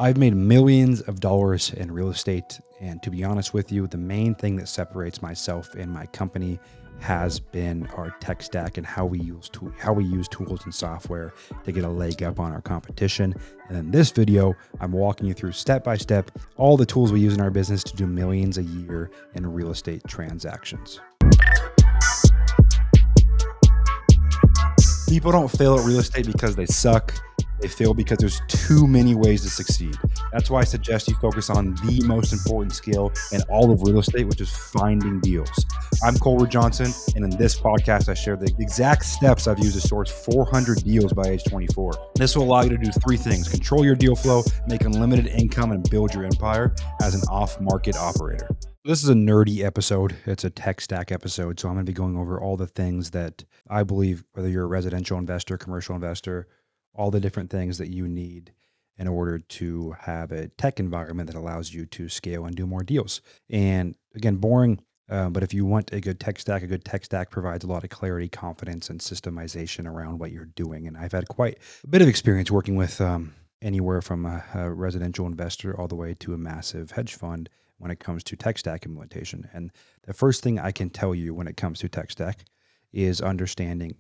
I've made millions of dollars in real estate, and to be honest with you, the main thing that separates myself and my company has been our tech stack and how we use tools and software to get a leg up on our competition. And in this video, I'm walking you through step by step all the tools we use in our business to do millions a year in real estate transactions. People don't fail at real estate because they suck. They fail because there's too many ways to succeed. That's why I suggest you focus on the most important skill in all of real estate, which is finding deals. I'm Ruud-Johnson, and in this podcast, I share the exact steps I've used to source 400 deals by age 24. This will allow you to do three things: control your deal flow, make unlimited income, and build your empire as an off-market operator. This is a nerdy episode. It's a tech stack episode. So I'm going to be going over all the things that I believe, whether you're a residential investor, commercial investor, all the different things that you need in order to have a tech environment that allows you to scale and do more deals. And again, boring. But if you want a good tech stack provides a lot of clarity, confidence, and systemization around what you're doing. And I've had quite a bit of experience working with anywhere from a residential investor all the way to a massive hedge fund when it comes to tech stack implementation. And the first thing I can tell you when it comes to tech stack is understanding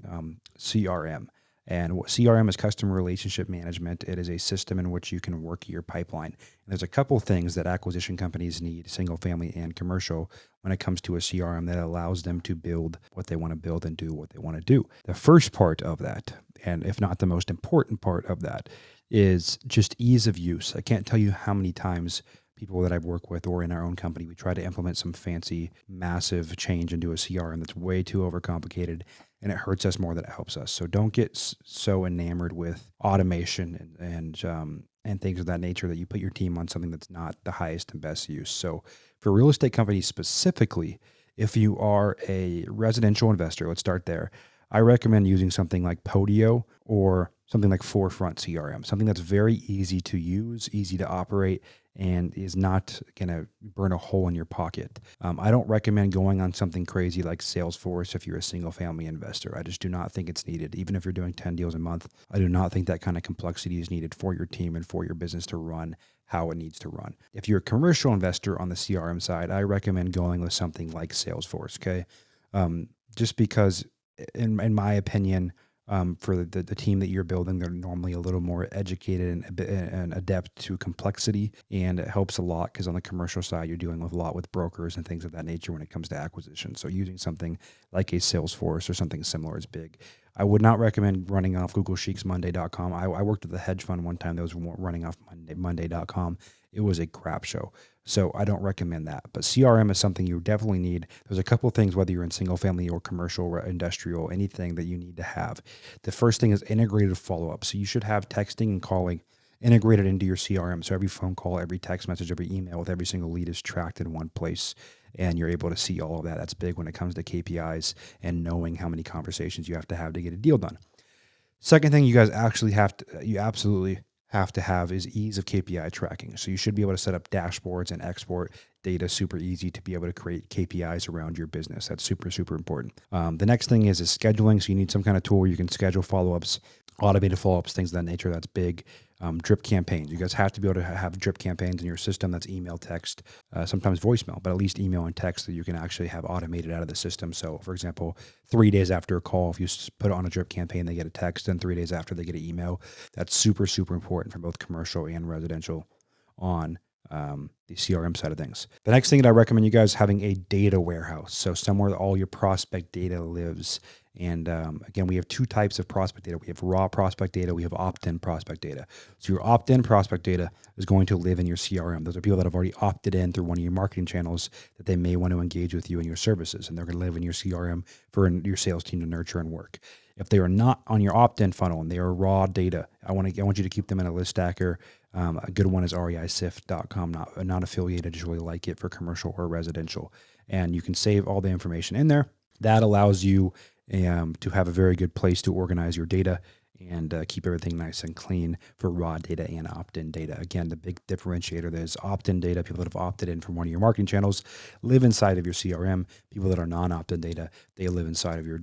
CRM. And what CRM is customer relationship management. It is a system in which you can work your pipeline. And there's a couple things that acquisition companies need, single family and commercial, when it comes to a CRM that allows them to build what they want to build and do what they want to do. The first part of that, and if not the most important part of that, is just ease of use. I can't tell you how many times people that I've worked with or in our own company, we try to implement some fancy, massive change into a CRM that's way too overcomplicated, and it hurts us more than it helps us. So don't get so enamored with automation and things of that nature that you put your team on something that's not the highest and best use. So for real estate companies specifically, if you are a residential investor, let's start there. I recommend using something like Podio or something like Forefront CRM, something that's very easy to use, easy to operate, and is not going to burn a hole in your pocket. I don't recommend going on something crazy like Salesforce if you're a single family investor. I just do not think it's needed. Even if you're doing 10 deals a month, I do not think that kind of complexity is needed for your team and for your business to run how it needs to run. If you're a commercial investor on the CRM side, I recommend going with something like Salesforce, okay? Just because in my opinion, for the team that you're building, they're normally a little more educated and adept to complexity, and it helps a lot because on the commercial side, you're dealing with a lot with brokers and things of that nature when it comes to acquisition. So using something like a Salesforce or something similar is big. I would not recommend running off Monday.com. I worked with a hedge fund one time that was running off Monday.com. It was a crap show. So I don't recommend that. But CRM is something you definitely need. There's a couple of things, whether you're in single family or commercial or industrial, anything that you need to have. The first thing is integrated follow-up. So you should have texting and calling integrated into your CRM. So every phone call, every text message, every email with every single lead is tracked in one place, and you're able to see all of that. That's big when it comes to KPIs and knowing how many conversations you have to get a deal done. Second thing you absolutely have to have is ease of KPI tracking. So you should be able to set up dashboards and export data super easy to be able to create KPIs around your business. That's super, super important. The next thing is scheduling. So you need some kind of tool where you can schedule follow-ups, automated follow-ups, things of that nature. That's big. Drip campaigns. You guys have to be able to have drip campaigns in your system. That's email, text, sometimes voicemail, but at least email and text that you can actually have automated out of the system. So for example, 3 days after a call, if you put it on a drip campaign, they get a text, and 3 days after they get an email. That's super, super important for both commercial and residential on the CRM side of things. The next thing that I recommend you guys having a data warehouse. So somewhere that all your prospect data lives. And again, we have two types of prospect data. We have raw prospect data. We have opt-in prospect data. So your opt-in prospect data is going to live in your CRM. Those are people that have already opted in through one of your marketing channels that they may want to engage with you and your services. And they're going to live in your CRM for your sales team to nurture and work. If they are not on your opt-in funnel and they are raw data, I want you to keep them in a list stacker. A good one is reisift.com, not affiliated. Just really like it for commercial or residential. And you can save all the information in there. That allows you to have a very good place to organize your data and keep everything nice and clean for raw data and opt-in data. Again, the big differentiator there is opt-in data. People that have opted in from one of your marketing channels live inside of your CRM. People that are non-opt-in data, they live inside of your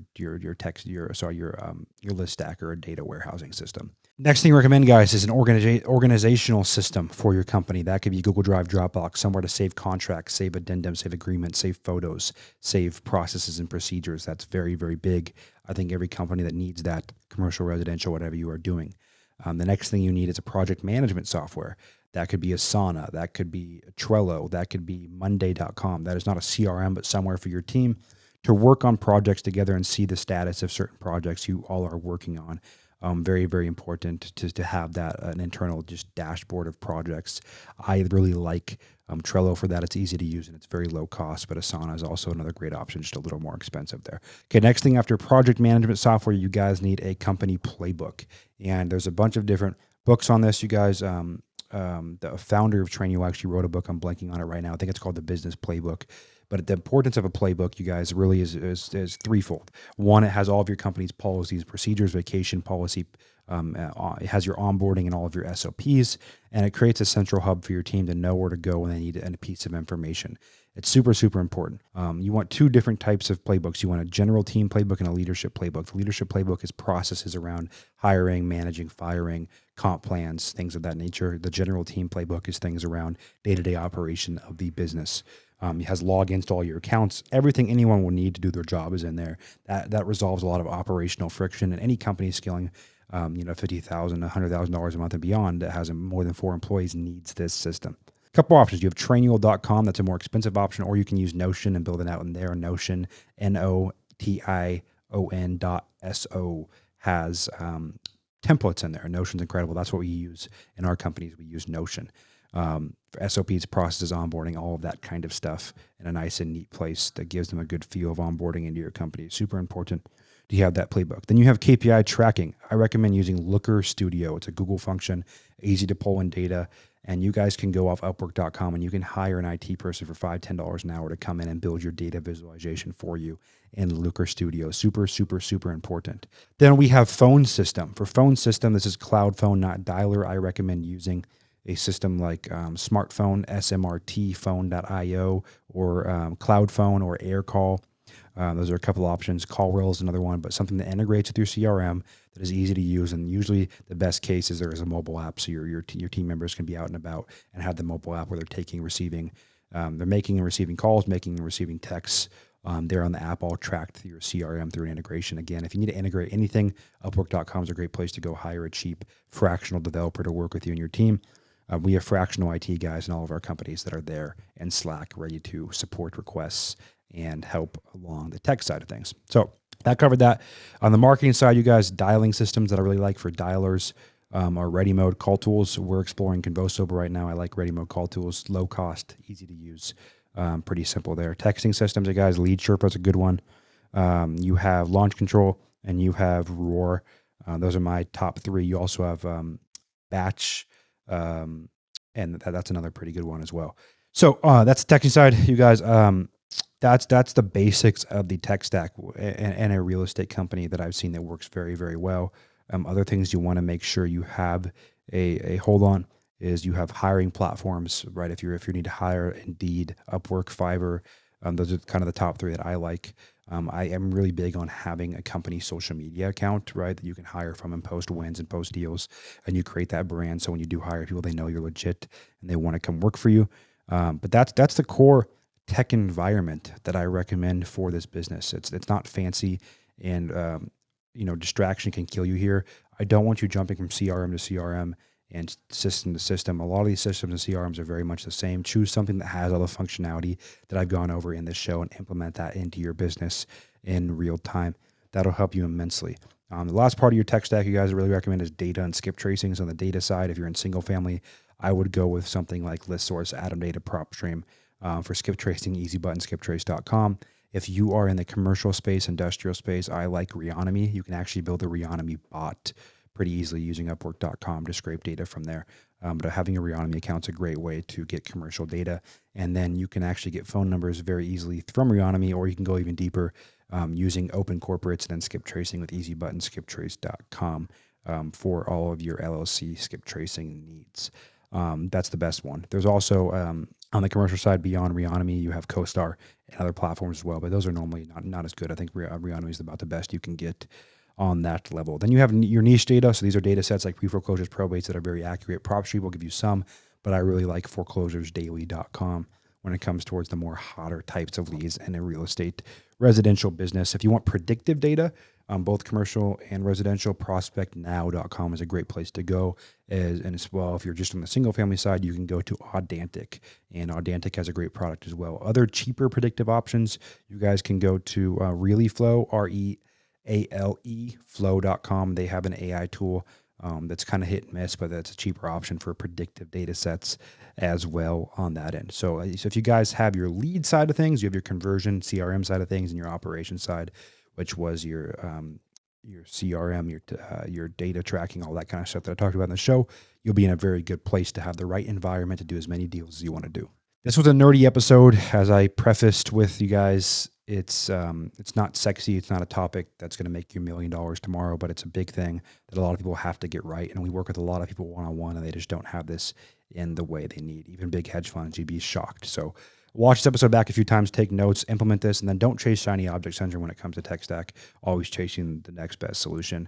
list stacker or data warehousing system. Next thing I recommend, guys, is an organizational system for your company. That could be Google Drive, Dropbox, somewhere to save contracts, save addendums, save agreements, save photos, save processes and procedures. That's very, very big. I think every company that needs that, commercial, residential, whatever you are doing. The next thing you need is a project management software. That could be Asana. That could be Trello. That could be Monday.com. That is not a CRM, but somewhere for your team to work on projects together and see the status of certain projects you all are working on. Very, very important to have that an internal just dashboard of projects. I really like Trello for that. It's easy to use and it's very low cost, but Asana is also another great option, just a little more expensive there. Okay, next thing after project management software, you guys need a company playbook. And there's a bunch of different books on this, you guys. The founder of Trainio actually wrote a book. I'm blanking on it right now. I think it's called The Business Playbook. But the importance of a playbook, you guys, really is threefold. One, it has all of your company's policies, procedures, vacation policy. It has your onboarding and all of your SOPs, and it creates a central hub for your team to know where to go when they need a piece of information. It's super, super important. You want two different types of playbooks. You want a general team playbook and a leadership playbook. The leadership playbook is processes around hiring, managing, firing, comp plans, things of that nature. The general team playbook is things around day-to-day operation of the business. It has logins to all your accounts. Everything anyone will need to do their job is in there. That resolves a lot of operational friction. And any company scaling, $50,000, $100,000 a month and beyond that has more than 4 employees needs this system. A couple options. You have Trainual.com. That's a more expensive option, or you can use Notion and build it out in there. Notion, Notion.so has templates in there. Notion's incredible. That's what we use in our companies. We use Notion. For SOPs, processes, onboarding, all of that kind of stuff in a nice and neat place that gives them a good feel of onboarding into your company. Super important to have that playbook. Then you have KPI tracking. I recommend using Looker Studio. It's a Google function, easy to pull in data, and you guys can go off Upwork.com and you can hire an IT person for $5, $10 an hour to come in and build your data visualization for you in Looker Studio. Super, super, super important. Then we have phone system. For phone system, this is cloud phone, not dialer. I recommend using a system like smartphone, smrtphone.io, or cloud phone or AirCall. Those are a couple options. CallRail is another one, but something that integrates with your CRM that is easy to use. And usually the best case is there is a mobile app, so your team members can be out and about and have the mobile app where they're taking, receiving, they're making and receiving calls, making and receiving texts. They're on the app, all tracked through your CRM through an integration. Again, if you need to integrate anything, Upwork.com is a great place to go hire a cheap fractional developer to work with you and your team. We have fractional IT guys in all of our companies that are there in Slack, ready to support requests and help along the tech side of things. So that covered that. On the marketing side, you guys, dialing systems that I really like for dialers are Ready Mode Call Tools. We're exploring Convoso right now. I like Ready Mode Call Tools, low cost, easy to use, pretty simple there. Texting systems, you guys, Lead Sherpa is a good one. You have Launch Control and you have Roar. Those are my top three. You also have Batch. And that's another pretty good one as well. So that's the techie side, you guys. That's the basics of the tech stack and a real estate company that I've seen that works very, very well. Other things you want to make sure you have a hold on is you have hiring platforms, right? If you need to hire, Indeed, Upwork, Fiverr, those are kind of the top three that I like. I am really big on having a company social media account, right, that you can hire from and post wins and post deals, and you create that brand. So when you do hire people, they know you're legit and they want to come work for you. But that's the core tech environment that I recommend for this business. It's not fancy, and distraction can kill you here. I don't want you jumping from CRM to CRM and system to system. A lot of these systems and CRMs are very much the same. Choose something that has all the functionality that I've gone over in this show and implement that into your business in real time. That'll help you immensely. The last part of your tech stack you guys really recommend is data and skip tracing. So on the data side, if you're in single family, I would go with something like ListSource, Atom Data, PropStream. For skip tracing, easybutton, skiptrace.com. If you are in the commercial space, industrial space, I like Reonomy. You can actually build a Reonomy bot pretty easily using Upwork.com to scrape data from there. But having a Reonomy account is a great way to get commercial data. And then you can actually get phone numbers very easily from Reonomy, or you can go even deeper using open corporates and then skip tracing with easybutton, skiptrace.com for all of your LLC skip tracing needs. That's the best one. There's also on the commercial side, beyond Reonomy, you have CoStar and other platforms as well, but those are normally not as good. I think Reonomy is about the best you can get on that level. Then you have your niche data. So these are data sets like pre-foreclosures, probates that are very accurate. PropStreet will give you some, but I really like foreclosuresdaily.com when it comes towards the more hotter types of leads in a real estate residential business. If you want predictive data, both commercial and residential, prospectnow.com is a great place to go. And as well, if you're just on the single family side, you can go to Audantic, and Audantic has a great product as well. Other cheaper predictive options, you guys can go to ReallyFlow, REALE flow.com. They have an AI tool that's kind of hit and miss, but that's a cheaper option for predictive data sets as well on that end. So if you guys have your lead side of things, you have your conversion CRM side of things, and your operation side, which was your CRM, your data tracking, all that kind of stuff that I talked about in the show, you'll be in a very good place to have the right environment to do as many deals as you want to do. This was a nerdy episode, as I prefaced with you guys. It's not sexy. It's not a topic that's going to make you $1 million tomorrow, but it's a big thing that a lot of people have to get right. And we work with a lot of people one-on-one, and they just don't have this in the way they need. Even big hedge funds, you'd be shocked. So watch this episode back a few times, take notes, implement this, and then don't chase shiny object syndrome when it comes to tech stack. Always chasing the next best solution.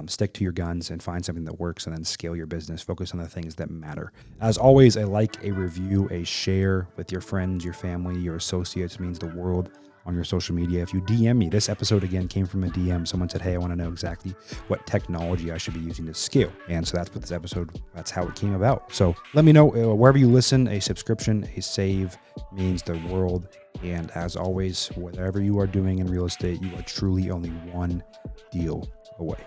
Stick to your guns and find something that works, and then scale your business. Focus on the things that matter. As always, a like, a review, a share with your friends, your family, your associates means the world on your social media. If you DM me, this episode again came from a DM. Someone said, hey, I want to know exactly what technology I should be using to scale. And so that's what this episode, that's how it came about. So let me know wherever you listen, a subscription, a save means the world. And as always, whatever you are doing in real estate, you are truly only one deal away.